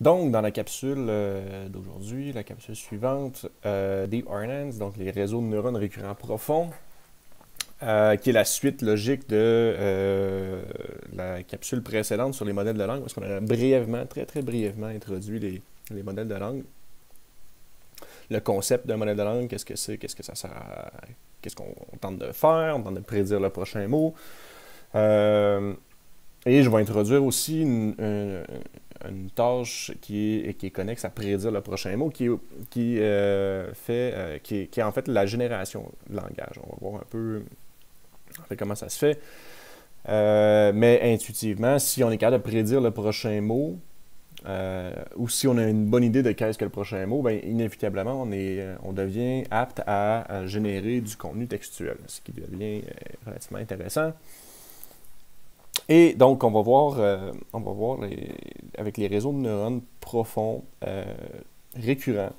Donc, dans la capsule d'aujourd'hui, la capsule suivante, Deep RNNs, donc les réseaux de neurones récurrents profonds, qui est la suite logique de la capsule précédente sur les modèles de langue, parce qu'on a brièvement, très très brièvement introduit les modèles de langue. Le concept d'un modèle de langue, qu'est-ce que c'est, qu'est-ce que ça sert à, qu'est-ce qu'on tente de faire, on tente de prédire le prochain mot. Et je vais introduire aussi une tâche qui est connexe à prédire le prochain mot, qui est en fait la génération de langage. On va voir un peu en fait, comment ça se fait. Mais intuitivement, si on est capable de prédire le prochain mot, ou si on a une bonne idée de qu'est-ce que le prochain mot, bien, inévitablement, on devient apte à générer du contenu textuel, ce qui devient relativement intéressant. Et donc, on va voir avec les réseaux de neurones profonds, récurrents,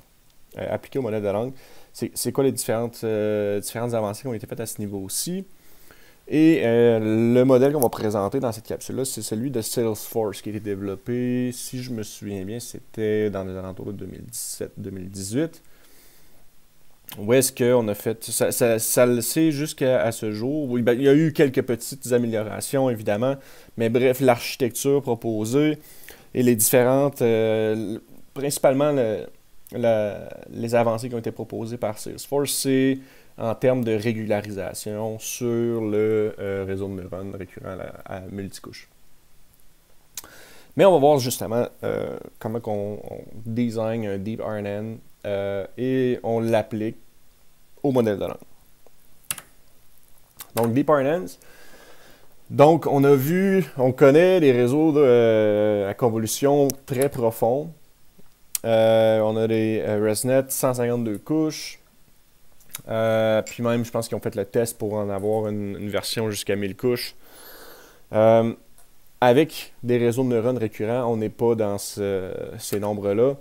appliqués au modèle de langue, c'est quoi les différentes avancées qui ont été faites à ce niveau-ci. Et le modèle qu'on va présenter dans cette capsule-là, c'est celui de Salesforce qui a été développé, si je me souviens bien, c'était dans les alentours de 2017-2018. Où est-ce qu'on a fait... Ça le sait jusqu'à ce jour. Oui, ben, il y a eu quelques petites améliorations, évidemment. Mais bref, l'architecture proposée et les différentes... principalement, les avancées qui ont été proposées par Salesforce, c'est en termes de régularisation sur le réseau de neurones récurrent à multicouches. Mais on va voir justement comment on design un Deep RNN et on l'applique au modèle de langue. Donc, Deep RNNs. Donc, on connaît les réseaux à convolution très profonds. On a des ResNet 152 couches. Puis même, je pense qu'ils ont fait le test pour en avoir une version jusqu'à 1000 couches. Avec des réseaux de neurones récurrents, on n'est pas dans ces nombres-là.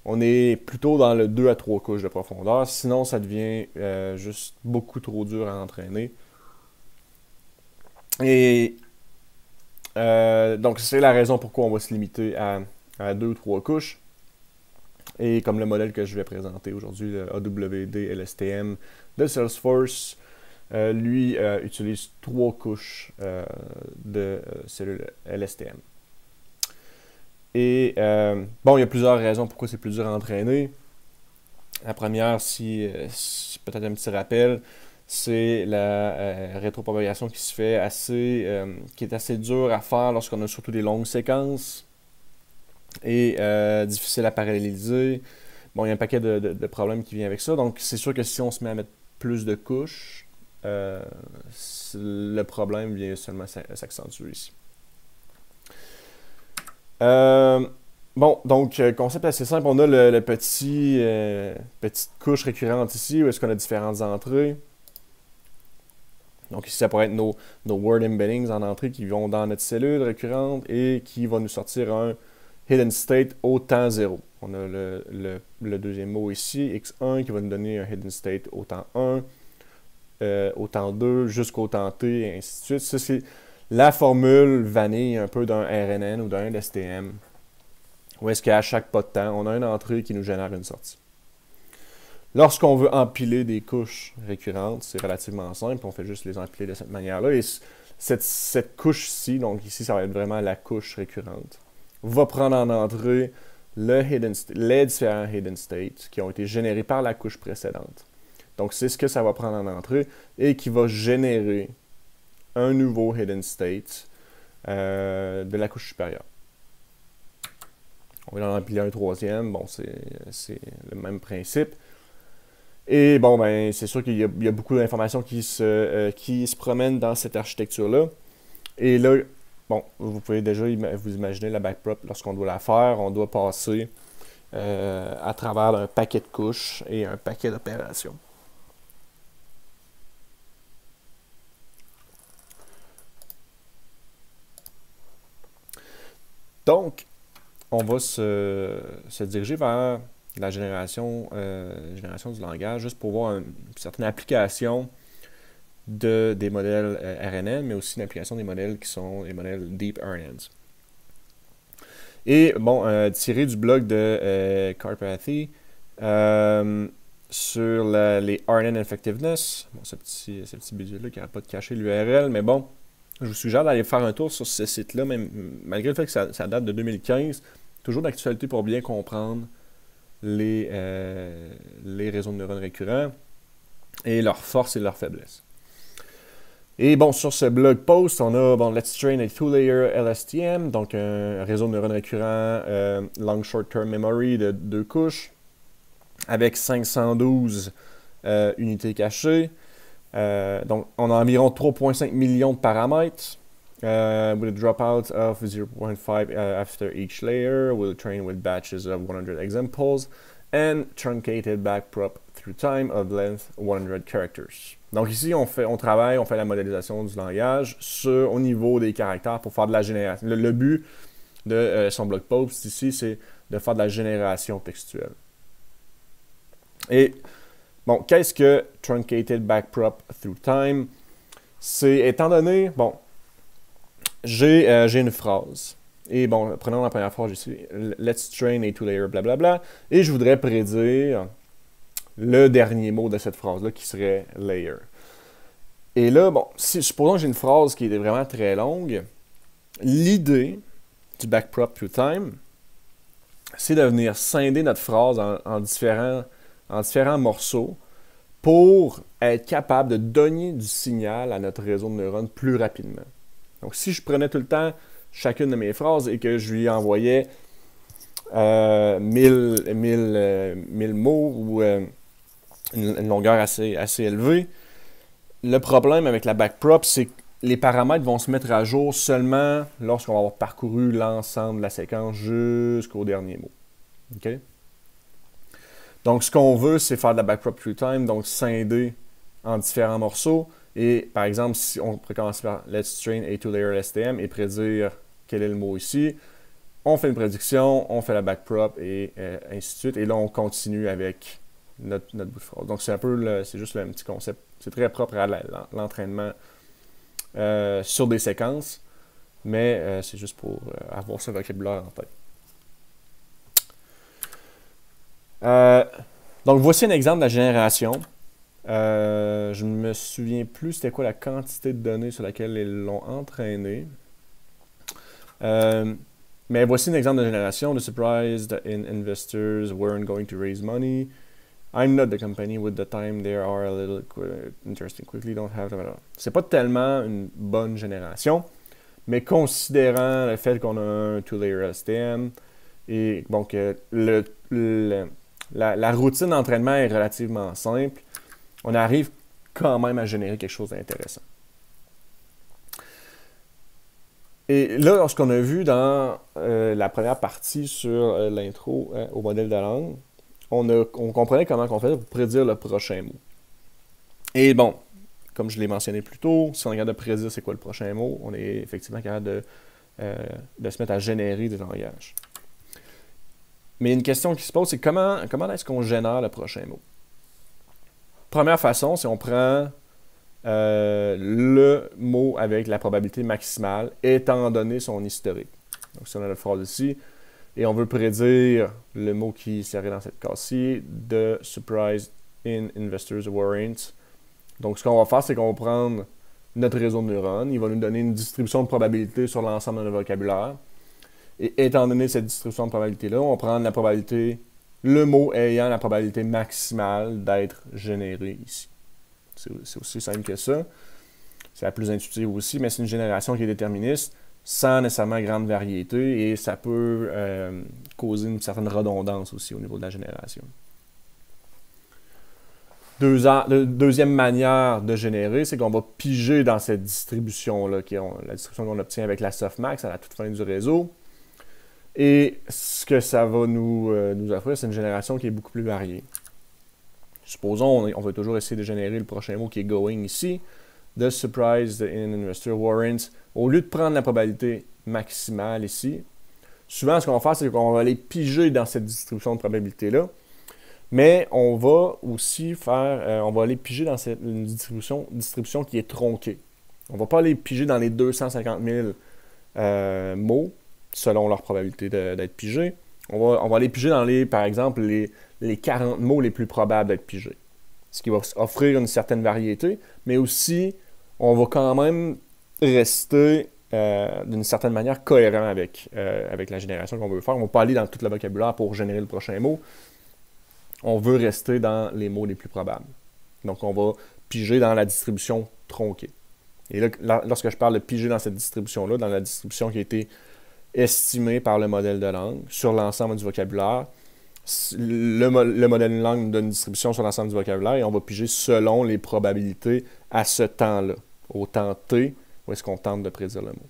On est plutôt dans le 2 à 3 couches de profondeur. Sinon, ça devient juste beaucoup trop dur à entraîner. Et donc, c'est la raison pourquoi on va se limiter à 2 ou 3 couches. Et comme le modèle que je vais présenter aujourd'hui, le AWD LSTM de Salesforce, lui utilise 3 couches de cellules LSTM. Et bon, il y a plusieurs raisons pourquoi c'est plus dur à entraîner. La première, si peut-être un petit rappel, c'est la rétropropagation qui se fait qui est assez dure à faire lorsqu'on a surtout des longues séquences et difficile à paralléliser. Bon, il y a un paquet de problèmes qui viennent avec ça. Donc, c'est sûr que si on se met à mettre plus de couches, le problème vient seulement s'accentuer ici. Bon, donc, concept assez simple. On a le petite couche récurrente ici, où est-ce qu'on a différentes entrées. Donc ici, ça pourrait être nos word embeddings en entrée qui vont dans notre cellule récurrente et qui va nous sortir un hidden state au temps 0. On a le deuxième mot ici, x1, qui va nous donner un hidden state au temps 1, au temps 2, jusqu'au temps t, et ainsi de suite. Ça, c'est la formule vanille un peu d'un RNN ou d'un LSTM, où est-ce qu'à chaque pas de temps, on a une entrée qui nous génère une sortie. Lorsqu'on veut empiler des couches récurrentes, c'est relativement simple, on fait juste les empiler de cette manière-là. Et cette couche-ci, donc ici, ça va être vraiment la couche récurrente, va prendre en entrée les différents hidden states qui ont été générés par la couche précédente. Donc, c'est ce que ça va prendre en entrée et qui va générer un nouveau hidden state de la couche supérieure. On va en empiler un troisième. Bon, c'est le même principe. Et bon, ben, c'est sûr qu'il y a beaucoup d'informations qui se promènent dans cette architecture-là. Et là, bon, vous pouvez déjà vous imaginer la backprop lorsqu'on doit la faire. On doit passer à travers un paquet de couches et un paquet d'opérations. Donc, on va se diriger vers la génération du langage, juste pour voir une certaine application des modèles RNN, mais aussi une application des modèles qui sont les modèles Deep RNNs. Et bon, tiré du blog de Carpathy sur les RNN Effectiveness, bon, ce petit bidule-là qui n'arrête pas de cacher l'URL, mais bon, je vous suggère d'aller faire un tour sur ce site-là, même malgré le fait que ça date de 2015, toujours d'actualité pour bien comprendre les réseaux de neurones récurrents et leurs forces et leurs faiblesses. Et bon, sur ce blog post, on a bon, Let's Train a Two-Layer LSTM, donc un réseau de neurones récurrents Long Short-Term Memory de 2 couches, avec 512 unités cachées. Donc, on a environ 3,5 millions de paramètres. With a dropout of 0.5 after each layer, we'll train with batches of 100 examples and truncated backprop through time of length 100 characters. Donc ici, on fait la modélisation du langage au niveau des caractères pour faire de la génération. Le but de son blog post ici, c'est de faire de la génération textuelle. Et bon, qu'est-ce que truncated backprop through time? C'est étant donné, bon, j'ai une phrase. Et bon, prenons la première phrase ici. Let's train a two-layer, blablabla. Et je voudrais prédire le dernier mot de cette phrase-là qui serait layer. Et là, bon, supposons que j'ai une phrase qui est vraiment très longue. L'idée du backprop through time, c'est de venir scinder notre phrase en différents morceaux pour être capable de donner du signal à notre réseau de neurones plus rapidement. Donc, si je prenais tout le temps chacune de mes phrases et que je lui envoyais 1000 mots ou une longueur assez élevée, le problème avec la backprop, c'est que les paramètres vont se mettre à jour seulement lorsqu'on va avoir parcouru l'ensemble de la séquence jusqu'au dernier mot. Okay? Donc, ce qu'on veut, c'est faire de la backprop through time, donc scinder en différents morceaux. Et par exemple, si on pourrait commencer par Let's train a two-layer LSTM et prédire quel est le mot ici, on fait une prédiction, on fait la backprop et ainsi de suite. Et là, on continue avec notre bout de phrase. Donc, c'est juste un petit concept. C'est très propre à l'entraînement sur des séquences, mais c'est juste pour avoir ce vocabulaire en tête. Donc, voici un exemple de la génération. Je ne me souviens plus c'était quoi la quantité de données sur laquelle ils l'ont entraîné. Mais voici un exemple de génération. The surprise that investors weren't going to raise money. I'm not the company with the time. They are a little interesting quickly. Don't have them. C'est pas tellement une bonne génération, mais considérant le fait qu'on a un two-layer STM et bon, que la routine d'entraînement est relativement simple, on arrive quand même à générer quelque chose d'intéressant. Et là, ce qu'on a vu dans la première partie sur l'intro au modèle de langue, on comprenait comment on faisait pour prédire le prochain mot. Et bon, comme je l'ai mentionné plus tôt, si on regarde de prédire c'est quoi le prochain mot, on est effectivement capable de se mettre à générer des langages. Mais une question qui se pose, c'est comment est-ce qu'on génère le prochain mot? Première façon, c'est on prend le mot avec la probabilité maximale étant donné son historique. Donc, si on a notre phrase ici, et on veut prédire le mot qui serait dans cette case-ci, the surprise in investors warrants. Donc, ce qu'on va faire, c'est qu'on va prendre notre réseau de neurones, il va nous donner une distribution de probabilité sur l'ensemble de notre vocabulaire. Et étant donné cette distribution de probabilité-là, on va prendre la probabilité, le mot ayant la probabilité maximale d'être généré ici. C'est aussi simple que ça. C'est la plus intuitive aussi, mais c'est une génération qui est déterministe, sans nécessairement grande variété, et ça peut causer une certaine redondance aussi au niveau de la génération. Deuxième manière de générer, c'est qu'on va piger dans cette distribution-là, qui est la distribution qu'on obtient avec la softmax à la toute fin du réseau. Et ce que ça va nous offrir, c'est une génération qui est beaucoup plus variée. Supposons, on va toujours essayer de générer le prochain mot qui est going ici. The surprise in investor warrants. Au lieu de prendre la probabilité maximale ici, souvent ce qu'on va faire, c'est qu'on va aller piger dans cette distribution de probabilité-là. Mais on va aussi on va aller piger dans une distribution qui est tronquée. On ne va pas aller piger dans les 250 000 mots, selon leur probabilité d'être pigés. On va les piger dans par exemple, les 40 mots les plus probables d'être pigés. Ce qui va offrir une certaine variété, mais aussi, on va quand même rester d'une certaine manière cohérent avec la génération qu'on veut faire. On ne va pas aller dans tout le vocabulaire pour générer le prochain mot. On veut rester dans les mots les plus probables. Donc, on va piger dans la distribution tronquée. Et là, lorsque je parle de piger dans cette distribution-là, dans la distribution qui a été estimée par le modèle de langue sur l'ensemble du vocabulaire, le modèle de langue nous donne une distribution sur l'ensemble du vocabulaire et on va piger selon les probabilités à ce temps-là, au temps T, où est-ce qu'on tente de prédire le mot.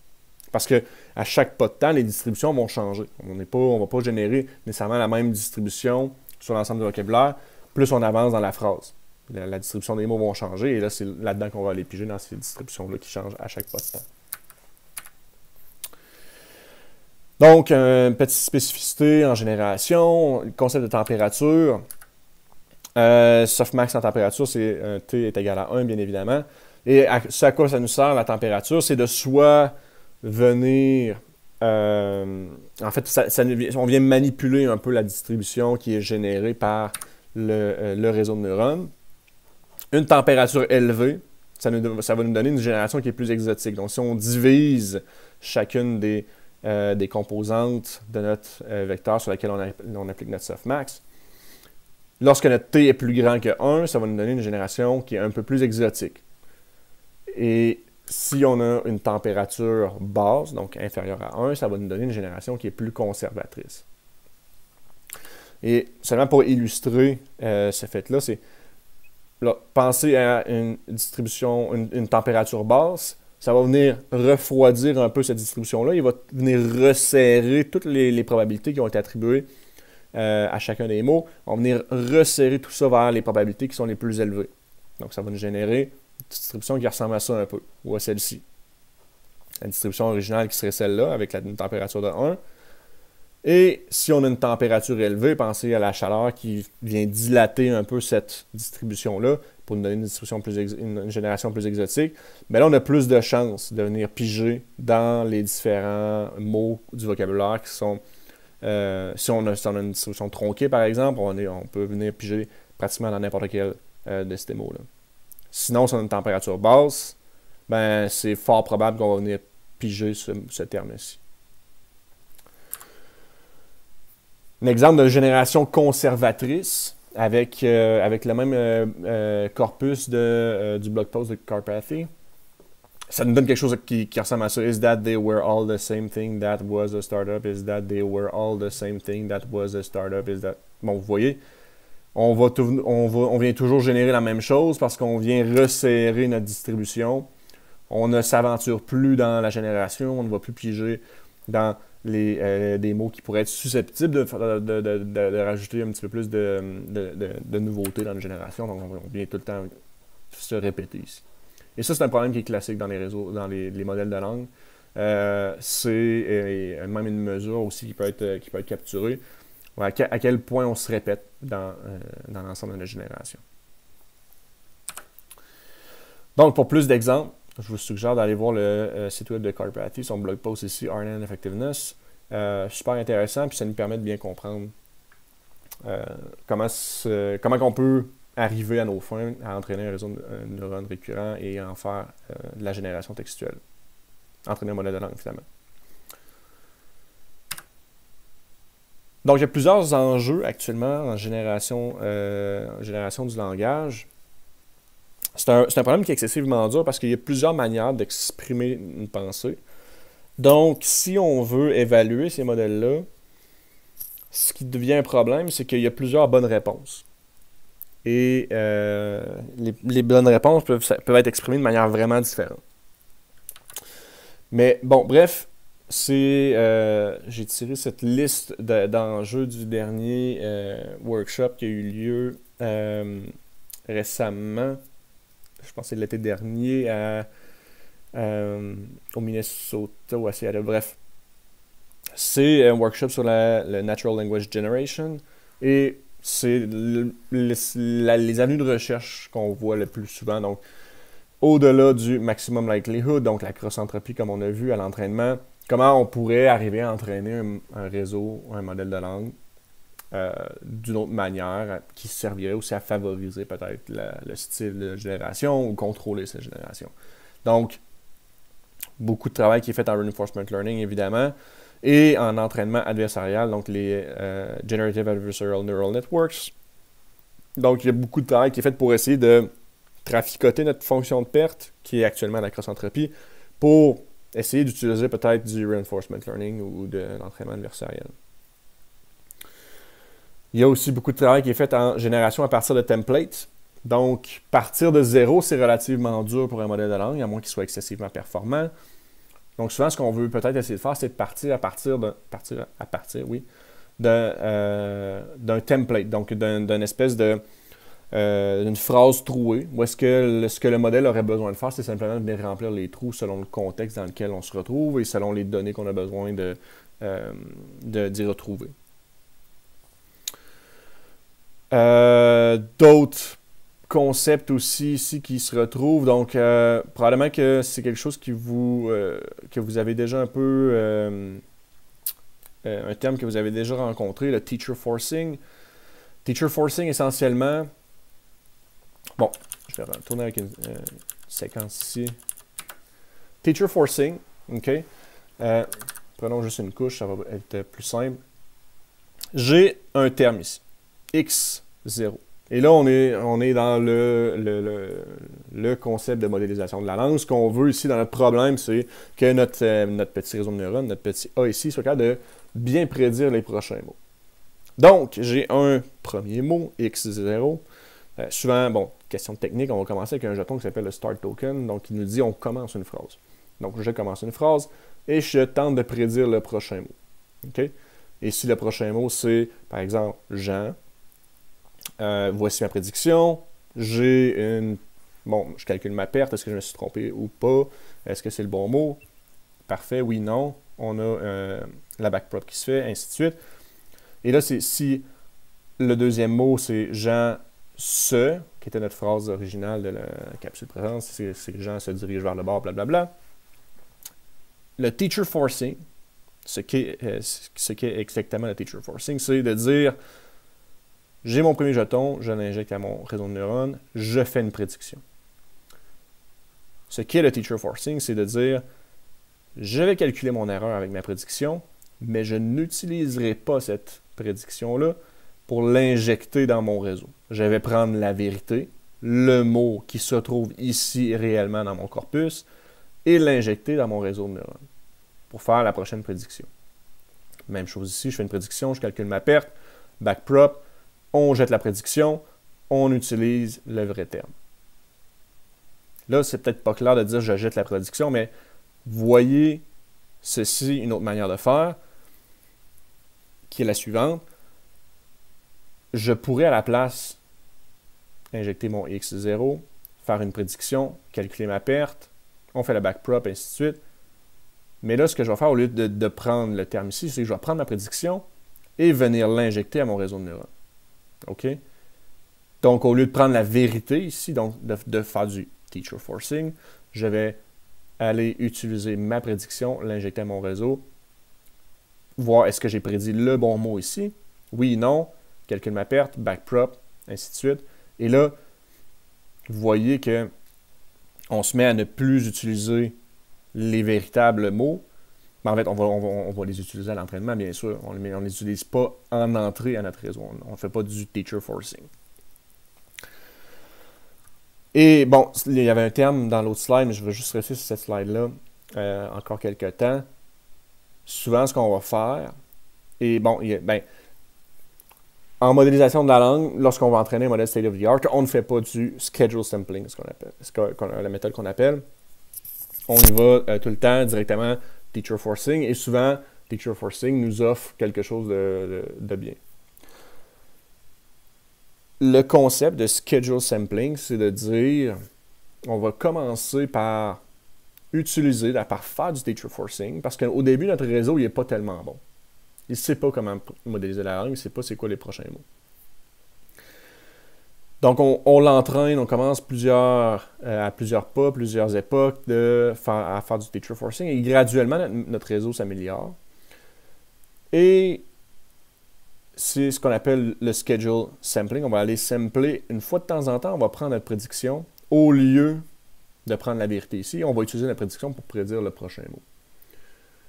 Parce qu'à chaque pas de temps, les distributions vont changer. On ne va pas générer nécessairement la même distribution sur l'ensemble du vocabulaire, plus on avance dans la phrase. La distribution des mots vont changer, et là, c'est là-dedans qu'on va aller piger dans ces distributions-là qui changent à chaque pas de temps. Donc, une petite spécificité en génération, le concept de température. Softmax en température, c'est T est égal à 1, bien évidemment. Et ce à quoi ça nous sert, la température, c'est de soit venir... en fait, on vient manipuler un peu la distribution qui est générée par le réseau de neurones. Une température élevée, ça va nous donner une génération qui est plus exotique. Donc, si on divise chacune des composantes de notre vecteur sur laquelle on applique notre softmax, lorsque notre T est plus grand que 1, ça va nous donner une génération qui est un peu plus exotique. Et si on a une température basse, donc inférieure à 1, ça va nous donner une génération qui est plus conservatrice. Et seulement pour illustrer ce fait-là, c'est pensez à une distribution, une température basse, ça va venir refroidir un peu cette distribution-là. Il va venir resserrer toutes les probabilités qui ont été attribuées à chacun des mots. On va venir resserrer tout ça vers les probabilités qui sont les plus élevées. Donc, ça va nous générer une distribution qui ressemble à ça un peu, ou à celle-ci. La distribution originale qui serait celle-là, avec une température de 1. Et si on a une température élevée, pensez à la chaleur qui vient dilater un peu cette distribution-là pour nous donner une génération plus exotique. Mais là, on a plus de chances de venir piger dans les différents mots du vocabulaire qui sont... si on a une distribution tronquée, par exemple, on peut venir piger pratiquement dans n'importe quel de ces mots-là. Sinon, si on a une température basse, ben, c'est fort probable qu'on va venir piger ce terme-ci. Un exemple de génération conservatrice avec le même corpus du blog post de Carpathy. Ça nous donne quelque chose qui ressemble à ça. Is that they were all the same thing that was a startup? Is that they were all the same thing that was a startup? Is that... Bon, vous voyez, on vient toujours générer la même chose parce qu'on vient resserrer notre distribution. On ne s'aventure plus dans la génération, on ne va plus piger dans des mots qui pourraient être susceptibles de rajouter un petit peu plus de nouveautés dans une génération. Donc, on vient tout le temps se répéter ici. Et ça, c'est un problème qui est classique dans les réseaux, dans les modèles de langue. C'est même une mesure aussi qui peut être capturée. À quel point on se répète dans l'ensemble de notre génération. Donc, pour plus d'exemples, je vous suggère d'aller voir le site web de Carpathy, son blog post ici, RNN Effectiveness. Super intéressant, puis ça nous permet de bien comprendre comment on peut arriver à nos fins, à entraîner un réseau de neurones récurrents et en faire de la génération textuelle. Entraîner un modèle de langue, finalement. Donc, il y a plusieurs enjeux actuellement en génération du langage. C'est un problème qui est excessivement dur parce qu'il y a plusieurs manières d'exprimer une pensée. Donc, si on veut évaluer ces modèles-là, ce qui devient un problème, c'est qu'il y a plusieurs bonnes réponses. Et les bonnes réponses peuvent être exprimées de manière vraiment différente. Mais bon, bref, j'ai tiré cette liste d'enjeux du dernier workshop qui a eu lieu récemment. Je pense que c'est l'été dernier au Minnesota ou à Seattle. Bref, c'est un workshop sur le Natural Language Generation et c'est les avenues de recherche qu'on voit le plus souvent. Donc, au-delà du maximum likelihood, donc la cross-entropie comme on a vu à l'entraînement, comment on pourrait arriver à entraîner un réseau, un modèle de langue d'une autre manière qui servirait aussi à favoriser peut-être le style de génération ou contrôler cette génération. Donc, beaucoup de travail qui est fait en reinforcement learning, évidemment, et en entraînement adversarial, donc les Generative Adversarial Neural Networks. Donc, il y a beaucoup de travail qui est fait pour essayer de traficoter notre fonction de perte, qui est actuellement la cross-entropie, pour essayer d'utiliser peut-être du reinforcement learning ou de l'entraînement adversarial. Il y a aussi beaucoup de travail qui est fait en génération à partir de templates. Donc, partir de zéro, c'est relativement dur pour un modèle de langue, à moins qu'il soit excessivement performant. Donc, souvent, ce qu'on veut peut-être essayer de faire, c'est de partir à partir d'un template, donc d'une espèce d'une phrase trouée, où est-ce que ce que le modèle aurait besoin de faire, c'est simplement de venir remplir les trous selon le contexte dans lequel on se retrouve et selon les données qu'on a besoin d'y retrouver. D'autres concepts aussi ici qui se retrouvent, donc probablement que c'est quelque chose que vous avez déjà un peu, un terme que vous avez déjà rencontré, le teacher forcing. Teacher forcing, essentiellement, bon, je vais retourner avec une séquence ici. Teacher forcing, ok. Prenons juste une couche, ça va être plus simple. J'ai un terme ici, x0. Et là, on est dans le concept de modélisation de la langue. Ce qu'on veut ici dans notre problème, c'est que notre petit réseau de neurones, notre petit A ici, soit capable de bien prédire les prochains mots. Donc, j'ai un premier mot, x0. Souvent, bon, question technique, on va commencer avec un jeton qui s'appelle le start token. Donc, il nous dit on commence une phrase. Donc, je commence une phrase et je tente de prédire le prochain mot. OK? Et si le prochain mot, c'est, par exemple, Jean, voici ma prédiction. J'ai une... Bon, je calcule ma perte. Est-ce que je me suis trompé ou pas? Est-ce que c'est le bon mot? Parfait, oui, non. On a la backprop qui se fait, ainsi de suite. Et là, c'est si le deuxième mot, c'est Jean se, qui était notre phrase originale de la capsule présente, c'est Jean se dirige vers le bord, blablabla. Le teacher forcing, ce qu'est exactement le teacher forcing, c'est de dire j'ai mon premier jeton, je l'injecte à mon réseau de neurones, je fais une prédiction. Ce qu'est le teacher forcing, c'est de dire je vais calculer mon erreur avec ma prédiction, mais je n'utiliserai pas cette prédiction-là pour l'injecter dans mon réseau. Je vais prendre la vérité, le mot qui se trouve ici réellement dans mon corpus, et l'injecter dans mon réseau de neurones pour faire la prochaine prédiction. Même chose ici, je fais une prédiction, je calcule ma perte, backprop, on jette la prédiction, on utilise le vrai terme. Là, c'est peut-être pas clair de dire je jette la prédiction, mais voyez ceci, une autre manière de faire, qui est la suivante. Je pourrais à la place injecter mon x0, faire une prédiction, calculer ma perte, on fait la backprop, ainsi de suite. Mais là, ce que je vais faire au lieu de prendre le terme ici, c'est que je vais prendre ma prédiction et venir l'injecter à mon réseau de neurones. OK? Donc, au lieu de prendre la vérité ici, donc de faire du teacher forcing, je vais aller utiliser ma prédiction, l'injecter à mon réseau, voir est-ce que j'ai prédit le bon mot ici, oui, non, calcule ma perte, backprop, ainsi de suite. Et là, vous voyez que on se met à ne plus utiliser les véritables mots. Mais en fait, on va les utiliser à l'entraînement, bien sûr. On ne les utilise pas en entrée à notre réseau. On ne fait pas du teacher forcing. Et bon, il y avait un terme dans l'autre slide, mais je vais juste rester sur cette slide-là encore quelques temps. Souvent, ce qu'on va faire, et bon, en modélisation de la langue, lorsqu'on va entraîner un modèle state of the art, on ne fait pas du schedule sampling, la méthode qu'on appelle. On y va tout le temps directement teacher forcing, et souvent, teacher forcing nous offre quelque chose de bien. Le concept de schedule sampling, c'est de dire, on va commencer par utiliser, par faire du teacher forcing, parce qu'au début, notre réseau, il n'est pas tellement bon. Il ne sait pas comment modéliser la langue, il ne sait pas c'est quoi les prochains mots. Donc, on l'entraîne, on commence à plusieurs pas, plusieurs époques à faire du teacher forcing et graduellement, notre réseau s'améliore. Et c'est ce qu'on appelle le schedule sampling. On va aller sampler une fois de temps en temps, on va prendre notre prédiction au lieu de prendre la vérité ici. On va utiliser la prédiction pour prédire le prochain mot.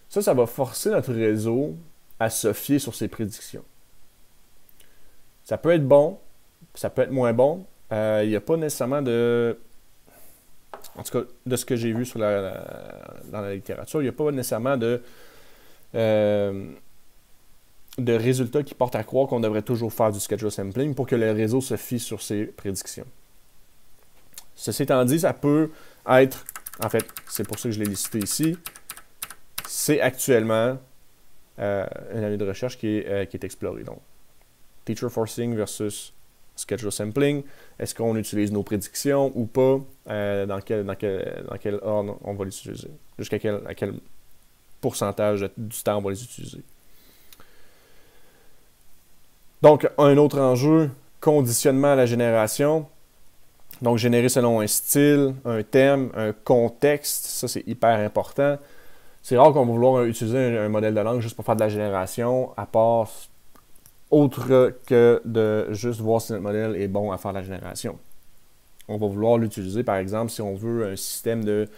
Ça va forcer notre réseau à se fier sur ses prédictions. Ça peut être bon, ça peut être moins bon. Il n'y a pas nécessairement de... En tout cas, de ce que j'ai vu dans la littérature, il n'y a pas nécessairement de résultats qui portent à croire qu'on devrait toujours faire du schedule sampling pour que le réseau se fie sur ses prédictions. Ceci étant dit, ça peut être... En fait, c'est pour ça que je l'ai listé ici. C'est actuellement une année de recherche qui est explorée. Donc, teacher forcing versus schedule sampling. Est-ce qu'on utilise nos prédictions ou pas? Dans quel ordre on va les utiliser? Jusqu'à quel pourcentage du temps on va les utiliser? Donc, un autre enjeu, conditionnement à la génération. Donc, générer selon un style, un thème, un contexte. Ça, c'est hyper important. C'est rare qu'on va vouloir utiliser un modèle de langue juste pour faire de la génération, à part autre que de juste voir si notre modèle est bon à faire de la génération. On va vouloir l'utiliser, par exemple, si on veut un système de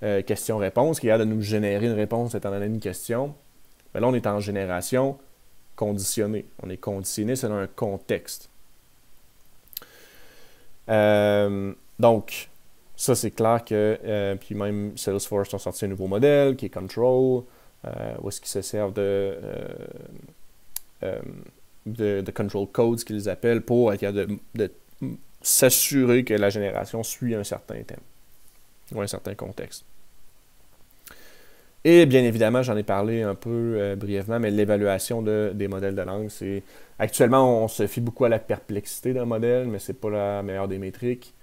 questions-réponses qui a de nous générer une réponse étant donné une question. Bien là, on est en génération conditionnée. On est conditionné selon un contexte. Donc, ça, c'est clair que, puis même Salesforce a sorti un nouveau modèle qui est Control, où est-ce qu'ils se servent de Control Codes, qu'ils appellent, pour être capable de s'assurer que la génération suit un certain thème ou un certain contexte. Et bien évidemment, j'en ai parlé un peu brièvement, mais l'évaluation des modèles de langue, c'est... Actuellement, on se fie beaucoup à la perplexité d'un modèle, mais c'est pas la meilleure des métriques.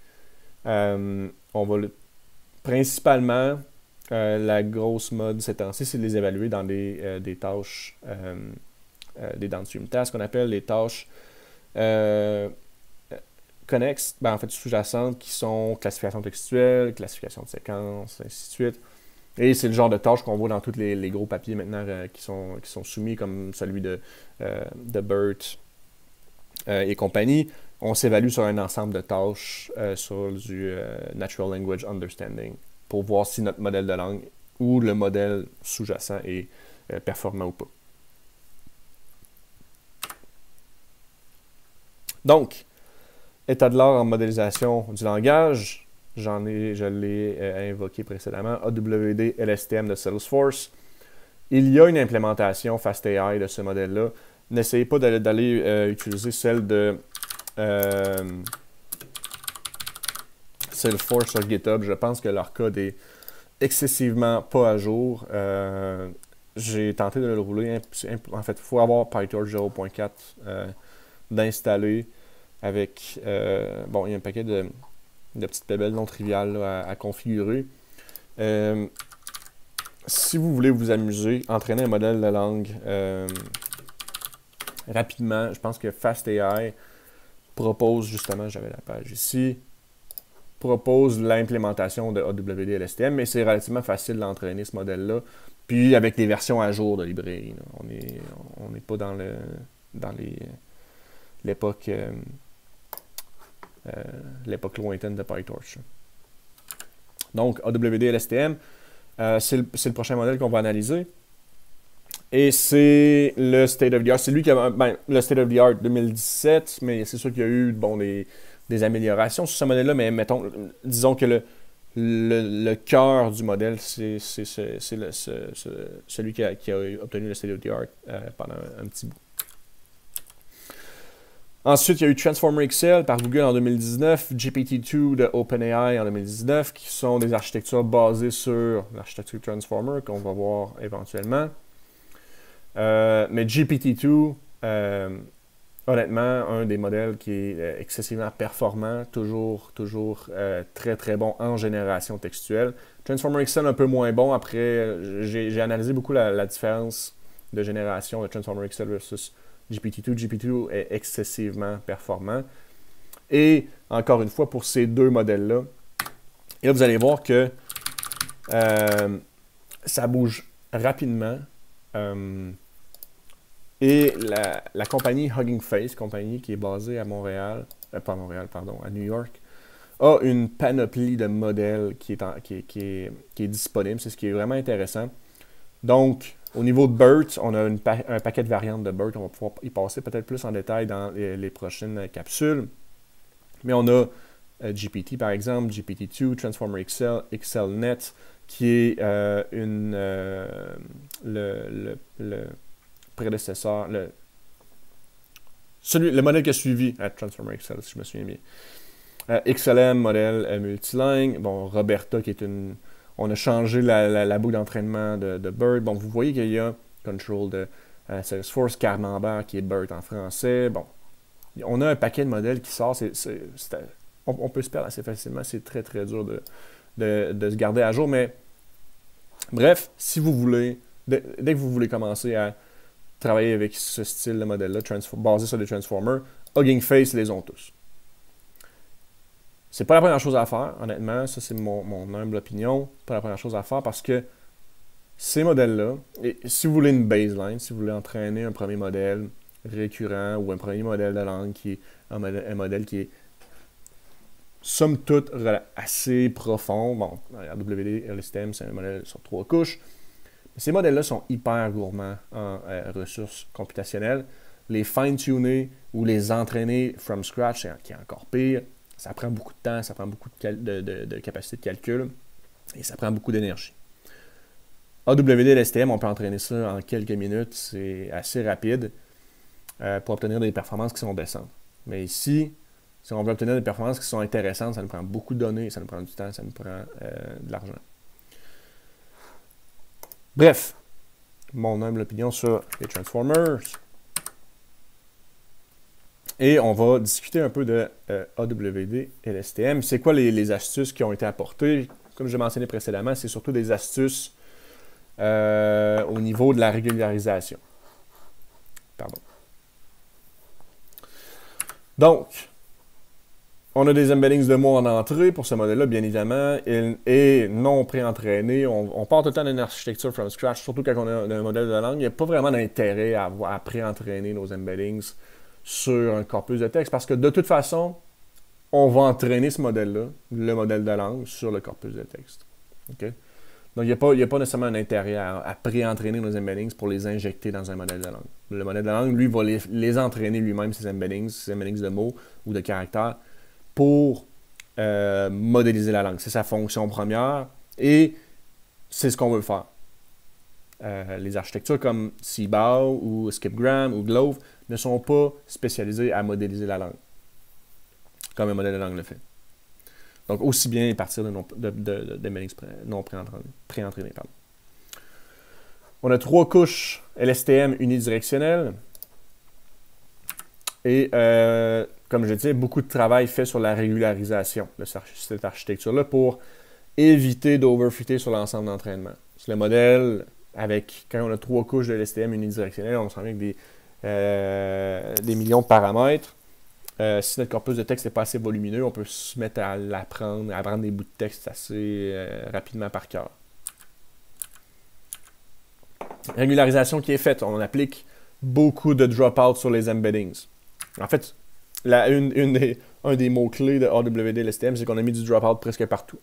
On va principalement, la grosse mode ces temps-ci, c'est de les évaluer dans des tâches, des downstream tasks, qu'on appelle les tâches connexes, en fait sous-jacentes, qui sont classification textuelle, classification de séquences, ainsi de suite. Et c'est le genre de tâches qu'on voit dans tous les gros papiers maintenant qui sont soumis, comme celui de BERT et compagnie. On s'évalue sur un ensemble de tâches sur du Natural Language Understanding pour voir si notre modèle de langue ou le modèle sous-jacent est performant ou pas. Donc, état de l'art en modélisation du langage. Je l'ai invoqué précédemment, AWD LSTM de Salesforce. Il y a une implémentation FastAI de ce modèle-là. N'essayez pas d'aller utiliser celle de Salesforce sur GitHub. Je pense que leur code est excessivement pas à jour. J'ai tenté de le rouler. En fait, il faut avoir PyTorch 0.4 d'installer avec... bon, il y a un paquet de petites bébelles non triviales là, à configurer. Si vous voulez vous amuser, entraîner un modèle de langue rapidement, je pense que FastAI propose justement, j'avais la page ici, propose l'implémentation de AWD LSTM, mais c'est relativement facile d'entraîner ce modèle-là. Puis avec des versions à jour de librairie. Là. On n'est pas dans l'époque lointaine de PyTorch. Donc, AWD LSTM, c'est le prochain modèle qu'on va analyser. Et c'est le State of the Art. C'est lui qui a le State of the Art 2017, mais c'est sûr qu'il y a eu des améliorations sur ce modèle-là, mais disons que le cœur du modèle, c'est celui qui a obtenu le State of the Art pendant un petit bout. Ensuite, il y a eu Transformer XL par Google en 2019, GPT-2 de OpenAI en 2019, qui sont des architectures basées sur l'architecture Transformer qu'on va voir éventuellement. Mais GPT-2, honnêtement, un des modèles qui est excessivement performant, toujours très très bon en génération textuelle. Transformer XL un peu moins bon. Après, j'ai analysé beaucoup la différence de génération de Transformer XL versus GPT-2. GPT-2 est excessivement performant. Et encore une fois, pour ces deux modèles-là, et là, vous allez voir que ça bouge rapidement. Et la compagnie Hugging Face, compagnie qui est basée à Montréal, pas à Montréal, pardon, à New York, a une panoplie de modèles qui est disponible. C'est ce qui est vraiment intéressant. Donc, au niveau de BERT, on a un paquet de variantes de BERT. On va pouvoir y passer peut-être plus en détail dans les prochaines capsules. Mais on a GPT, par exemple, GPT-2, Transformer XL, XLNet, qui est le prédécesseur, le modèle qui a suivi Transformer XL, si je me souviens bien. XLM, modèle multilingue. Bon, Roberta, qui est on a changé la boucle d'entraînement de BERT. Bon, vous voyez qu'il y a Control de Salesforce, Camembert, qui est BERT en français. Bon, on a un paquet de modèles qui sort. On peut se perdre assez facilement. C'est très, très dur de se garder à jour. Mais bref, si vous voulez, dès que vous voulez commencer à travailler avec ce style de modèle-là, basé sur des Transformers, Hugging Face les ont tous. C'est pas la première chose à faire, honnêtement. Ça, c'est mon humble opinion. Pas la première chose à faire parce que ces modèles-là, et si vous voulez une baseline, si vous voulez entraîner un premier modèle récurrent ou un premier modèle de langue qui est un modèle qui est somme toute assez profond. Bon, RWD, LSTM, c'est un modèle sur 3 couches. Mais ces modèles-là sont hyper gourmands en ressources computationnelles. Les fine-tuner ou les entraîner from scratch, qui est encore pire, ça prend beaucoup de temps, ça prend beaucoup de capacité de calcul et ça prend beaucoup d'énergie. AWD, LSTM, on peut entraîner ça en quelques minutes, c'est assez rapide pour obtenir des performances qui sont décentes. Mais ici, si on veut obtenir des performances qui sont intéressantes, ça nous prend beaucoup de données, ça nous prend du temps, ça nous prend de l'argent. Bref, mon humble opinion sur les Transformers. Et on va discuter un peu de AWD et LSTM. C'est quoi les astuces qui ont été apportées? Comme je mentionné précédemment, c'est surtout des astuces au niveau de la régularisation. Pardon. Donc, on a des embeddings de mots en entrée pour ce modèle-là, bien évidemment, et non pré-entraîné. On part tout le temps d'une architecture from scratch, surtout quand on a un modèle de langue. Il n'y a pas vraiment d'intérêt à pré-entraîner nos embeddings sur un corpus de texte, parce que de toute façon, on va entraîner ce modèle-là, le modèle de langue, sur le corpus de texte. Okay? Donc, il n'y a pas nécessairement un intérêt à pré-entraîner nos embeddings pour les injecter dans un modèle de langue. Le modèle de langue, lui, va les entraîner lui-même, ces embeddings de mots ou de caractères, pour modéliser la langue. C'est sa fonction première et c'est ce qu'on veut faire. Les architectures comme CBOW ou Skipgram ou Glove ne sont pas spécialisées à modéliser la langue, comme un modèle de langue le fait. Donc, aussi bien partir d'embeddings non pré-entraînés. On a 3 couches LSTM unidirectionnelles et comme je disais, beaucoup de travail fait sur la régularisation de cette architecture-là pour éviter d'overfitter sur l'ensemble d'entraînement. C'est le modèle quand on a 3 couches de LSTM unidirectionnelles, on se rend avec des millions de paramètres. Si notre corpus de texte n'est pas assez volumineux, on peut se mettre à apprendre des bouts de texte assez rapidement par cœur. Régularisation qui est faite, on applique beaucoup de drop-out sur les embeddings. En fait, un des mots-clés de AWD LSTM, c'est qu'on a mis du drop-out presque partout.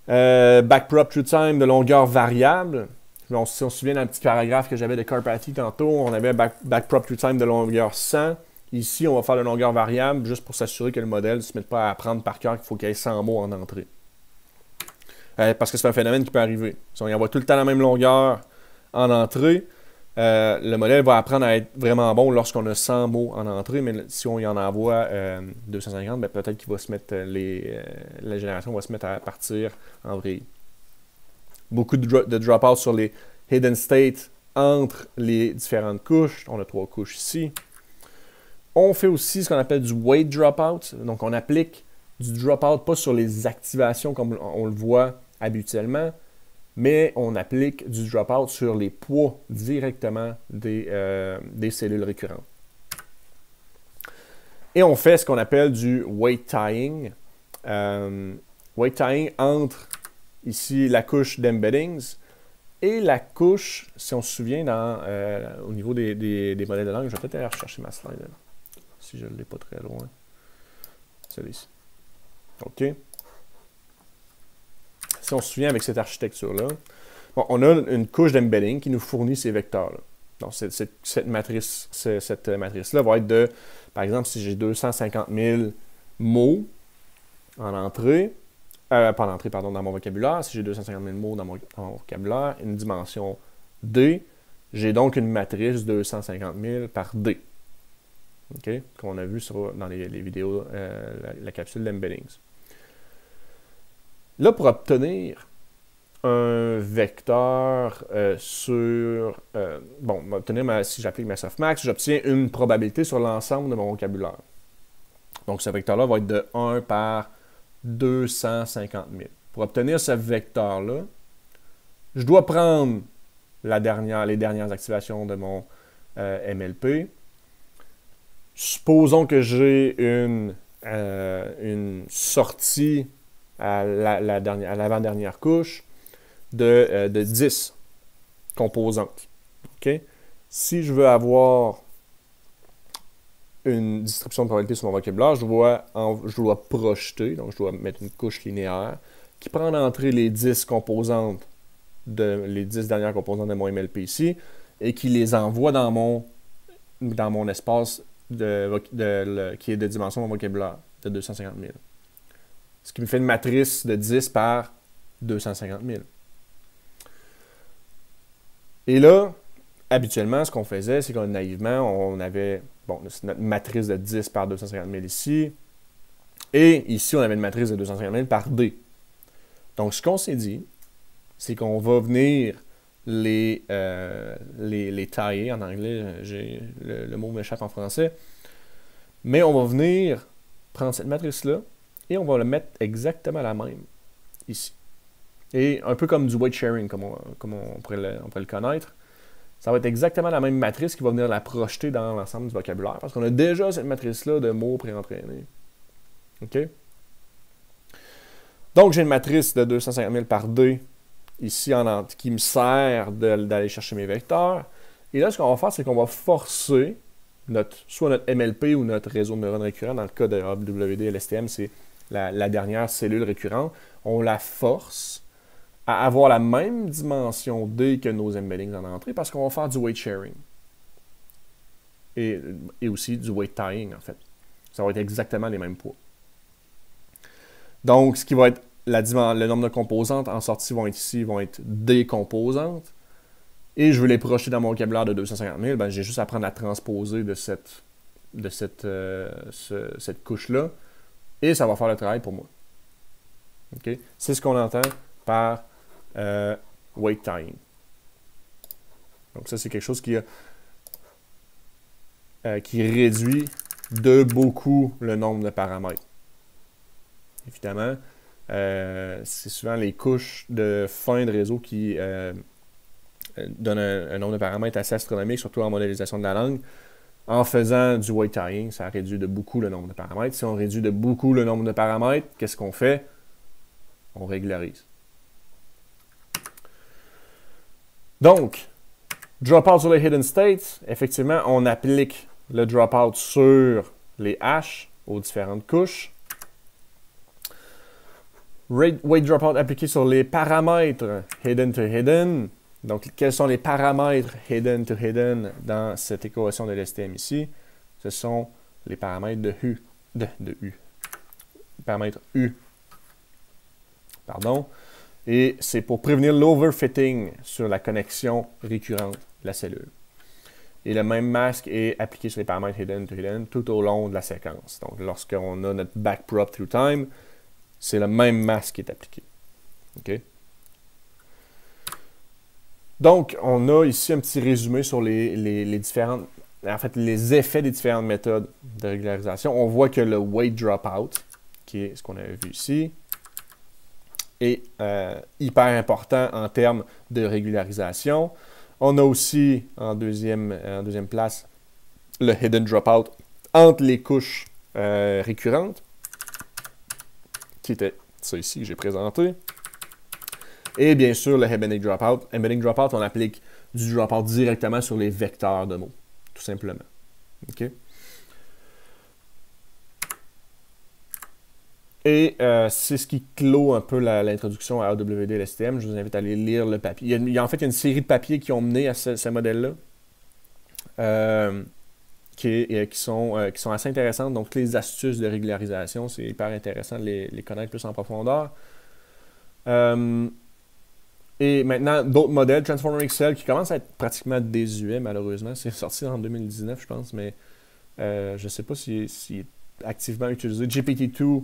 Backprop true time de longueur variable. Si on se souvient d'un petit paragraphe que j'avais de Carpathy tantôt, on avait backprop true time de longueur 100. Ici, on va faire de longueur variable juste pour s'assurer que le modèle ne se mette pas à apprendre par cœur qu'il faut qu'il y ait 100 mots en entrée. Parce que c'est un phénomène qui peut arriver. Si on y envoie tout le temps la même longueur en entrée, le modèle va apprendre à être vraiment bon lorsqu'on a 100 mots en entrée, mais si on y en envoie 250, ben peut-être qu'il va se mettre la génération va se mettre à partir en vrille. Beaucoup de drop-out sur les hidden states entre les différentes couches. On a 3 couches ici. On fait aussi ce qu'on appelle du weight dropout. Donc, on applique du dropout pas sur les activations comme on le voit habituellement, mais on applique du dropout sur les poids directement des cellules récurrentes. Et on fait ce qu'on appelle du weight tying. Weight tying entre ici la couche d'embeddings et la couche, si on se souvient, au niveau des modèles de langue, je vais peut-être aller rechercher ma slide, là, si je ne l'ai pas très loin. Celui-ci. OK. Si on se souvient avec cette architecture-là, bon, on a une couche d'embedding qui nous fournit ces vecteurs-là. Donc, cette matrice-là va être de, par exemple, si j'ai 250 000 mots en entrée, pas en entrée, pardon, dans mon vocabulaire, si j'ai 250 000 mots dans mon vocabulaire, une dimension D, j'ai donc une matrice 250 000 par D. OK? Comme on a vu dans les vidéos, la capsule d'embeddings. Là, pour obtenir un vecteur si j'applique ma softmax, j'obtiens une probabilité sur l'ensemble de mon vocabulaire. Donc, ce vecteur-là va être de 1 par 250 000. Pour obtenir ce vecteur-là, je dois prendre les dernières activations de mon MLP. Supposons que j'ai une sortie à l'avant-dernière couche de 10 composantes. Okay? Si je veux avoir une distribution de probabilité sur mon vocabulaire, je dois projeter, donc je dois mettre une couche linéaire qui prend en entrée les 10 composantes, les 10 dernières composantes de mon MLP ici, et qui les envoie dans mon espace qui est de dimension de mon vocabulaire, de 250 000. Ce qui me fait une matrice de 10 par 250 000. Et là, habituellement, ce qu'on faisait, c'est qu'on naïvement, on avait notre matrice de 10 par 250 000 ici. Et ici, on avait une matrice de 250 000 par D. Donc, ce qu'on s'est dit, c'est qu'on va venir les tailler en anglais. Le mot m'échappe en français. Mais on va venir prendre cette matrice-là et on va la mettre exactement la même ici. Et un peu comme du weight sharing, comme on pourrait le connaître. Ça va être exactement la même matrice qui va venir la projeter dans l'ensemble du vocabulaire, parce qu'on a déjà cette matrice-là de mots pré-entraînés. OK? Donc, j'ai une matrice de 250 000 par D, ici, qui me sert d'aller chercher mes vecteurs. Et là, ce qu'on va faire, c'est qu'on va forcer soit notre MLP ou notre réseau de neurones récurrents. Dans le cas de AWD et LSTM, c'est la dernière cellule récurrente. On la force à avoir la même dimension D que nos embeddings en entrée parce qu'on va faire du weight sharing. Et aussi du weight tying, en fait. Ça va être exactement les mêmes poids. Donc, ce qui va être le nombre de composantes en sortie vont être D composantes. Et je veux les projeter dans mon vocabulaire de 250 000, ben, j'ai juste à prendre à transposer de cette couche-là. Et ça va faire le travail pour moi. Okay? C'est ce qu'on entend par weight tying. Donc ça, c'est quelque chose qui réduit de beaucoup le nombre de paramètres. Évidemment, c'est souvent les couches de fin de réseau qui donnent un nombre de paramètres assez astronomique, surtout en modélisation de la langue. En faisant du weight tying, ça réduit de beaucoup le nombre de paramètres. Si on réduit de beaucoup le nombre de paramètres, qu'est-ce qu'on fait? On régularise. Donc, dropout sur les hidden states, effectivement, on applique le dropout sur les hashes aux différentes couches. Weight dropout appliqué sur les paramètres hidden to hidden. Donc, quels sont les paramètres hidden to hidden dans cette équation de l'STM ici? Ce sont les paramètres de U. Paramètres U. Pardon. Et c'est pour prévenir l'overfitting sur la connexion récurrente de la cellule. Et le même masque est appliqué sur les paramètres hidden to hidden tout au long de la séquence. Donc, lorsqu'on a notre backprop through time, c'est le même masque qui est appliqué. OK? Donc, on a ici un petit résumé sur les différentes, en fait, les effets des différentes méthodes de régularisation. On voit que le weight dropout, qui est ce qu'on avait vu ici, est hyper important en termes de régularisation. On a aussi, en deuxième place, le hidden dropout entre les couches récurrentes, qui était ça ici que j'ai présenté. Et bien sûr, le Embedding Dropout. Embedding Dropout, on applique du dropout directement sur les vecteurs de mots, tout simplement. OK? Et c'est ce qui clôt un peu l'introduction à AWD et l'STM. Je vous invite à aller lire le papier. En fait, il y a une série de papiers qui ont mené à ce modèle-là, qui sont assez intéressantes. Donc, les astuces de régularisation, c'est hyper intéressant de les connaître plus en profondeur. Et maintenant, d'autres modèles, Transformer XL, qui commencent à être pratiquement désuets, malheureusement. C'est sorti en 2019, je pense, mais je ne sais pas s'il est activement utilisé. GPT-2,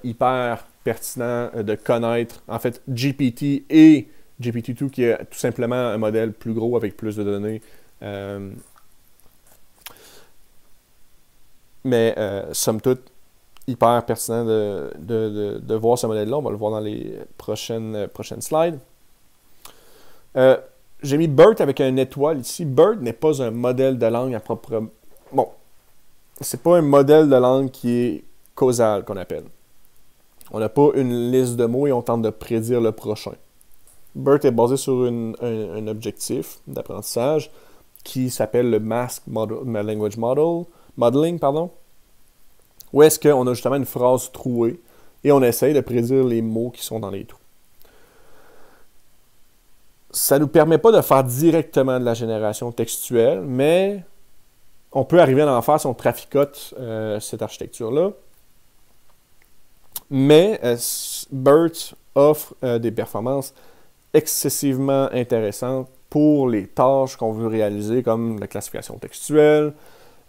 hyper pertinent de connaître, en fait, GPT et GPT-2, qui est tout simplement un modèle plus gros avec plus de données. Mais somme toute, hyper pertinent de voir ce modèle-là. On va le voir dans les prochaines slides. J'ai mis BERT avec une étoile ici. BERT n'est pas un modèle de langue à proprement... Bon, c'est pas un modèle de langue qui est causal, qu'on appelle. On n'a pas une liste de mots et on tente de prédire le prochain. BERT est basé sur un objectif d'apprentissage qui s'appelle le Mask Language Modeling, où est-ce qu'on a justement une phrase trouée et on essaye de prédire les mots qui sont dans les trous. Ça ne nous permet pas de faire directement de la génération textuelle, mais on peut arriver à en faire si on traficote cette architecture-là. Mais BERT offre des performances excessivement intéressantes pour les tâches qu'on veut réaliser, comme la classification textuelle,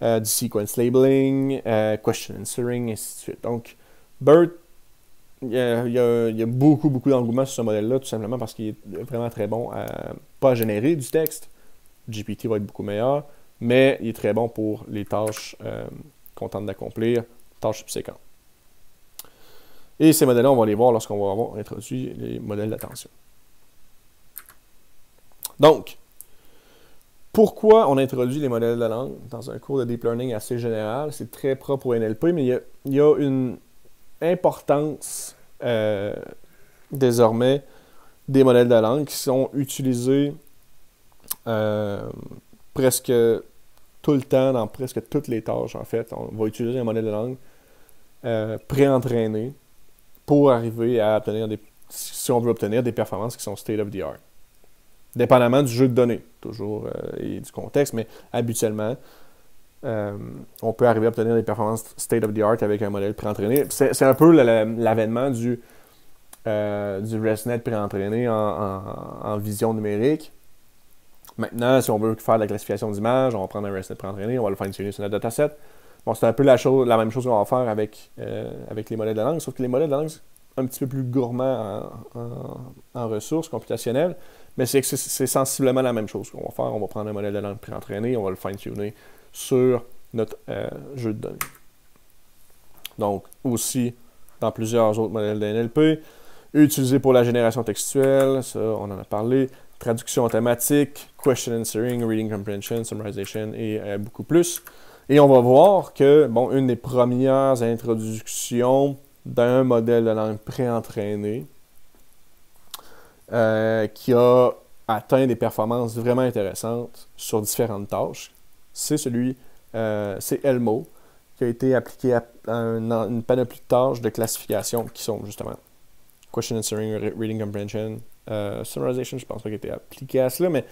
du sequence labeling, question answering, et ainsi de suite. Donc, BERT, il y a beaucoup d'engouement sur ce modèle-là, tout simplement parce qu'il est vraiment très bon à pas générer du texte. GPT va être beaucoup meilleur, mais il est très bon pour les tâches qu'on tente d'accomplir, tâches subséquentes. Et ces modèles-là, on va les voir lorsqu'on va avoir introduit les modèles d'attention. Donc, pourquoi on introduit les modèles de langue dans un cours de deep learning assez général? C'est très propre au NLP, mais il y a une importance désormais des modèles de langue qui sont utilisés presque tout le temps, dans presque toutes les tâches, en fait. On va utiliser un modèle de langue pré-entraîné pour arriver à obtenir si on veut obtenir des performances qui sont state of the art. Dépendamment du jeu de données, toujours, et du contexte, mais habituellement, on peut arriver à obtenir des performances state of the art avec un modèle pré-entraîné. C'est un peu l'avènement du ResNet pré-entraîné en vision numérique. Maintenant, si on veut faire de la classification d'images, on va prendre un ResNet pré-entraîné, on va le fine-tuner sur notre dataset. Bon, c'est un peu la même chose qu'on va faire avec les modèles de langue, sauf que les modèles de langue, c'est un petit peu plus gourmand en ressources computationnelles, mais c'est sensiblement la même chose qu'on va faire. On va prendre un modèle de langue pré-entraîné, on va le fine-tuner sur notre jeu de données. Donc, aussi, dans plusieurs autres modèles de NLP, utilisé pour la génération textuelle, ça, on en a parlé, traduction automatique, question answering, reading comprehension, summarization et beaucoup plus. Et on va voir que, bon, une des premières introductions d'un modèle de langue pré-entraîné qui a atteint des performances vraiment intéressantes sur différentes tâches, c'est c'est Elmo, qui a été appliqué à une panoplie de tâches de classification qui sont justement question answering, reading comprehension, summarization, je pense pas qu'il ait été appliqué à cela, mais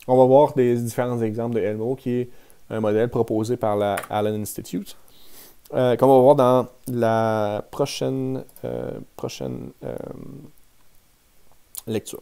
on va voir des différents exemples de Elmo, qui est un modèle proposé par la Allen Institute, qu'on va voir dans la prochaine lecture.